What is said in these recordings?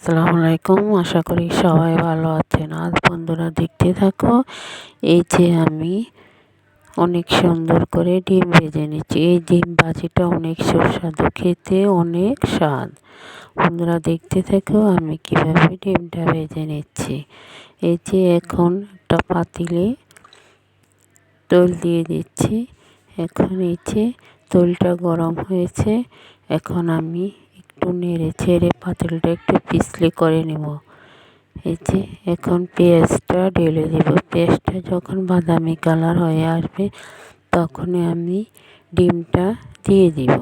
আসসালামু আলাইকুম। আশা করি সবাই ভালো আছেন। আজ বন্ধুরা দেখতে থাকো। এই যে আমি অনেক সুন্দর করে ডিম ভেজে নিচ্ছি। এই ডিম ভাজিটা অনেক সুস্বাদু, খেতে অনেক স্বাদ। বন্ধুরা দেখতে থাকো আমি কিভাবে ডিমটা ভেজে নিচ্ছি। এই যে এখন একটা পাতিলে তেল দিয়ে দিচ্ছি। এখন এই যে তেলটা গরম হয়েছে, এখন আমি একটু নেড়ে ছেড়ে পাতিলটা একটু পিছলে করে নেব। এই যে এখন পেঁয়াজটা ঢেলে দেব। পেঁয়াজটা যখন বাদামি কালার হয়ে আসবে তখনই আমি ডিমটা দিয়ে দিব।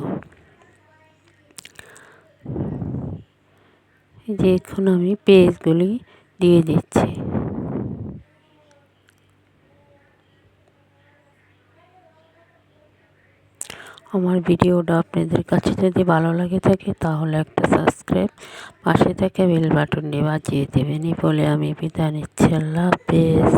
এই যে এখন আমি পেঁয়াজগুলি দিয়ে দিচ্ছি। আমার ভিডিওটা আপনাদের কাছে যদি ভালো লাগে থাকে তাহলে একটা সাবস্ক্রাইব, পাশে থেকে বেল বাটনটি বাজিয়ে দেবেন। এই বলে আমি বিদায় নিচ্ছি। আল্লাহ হাফেজ।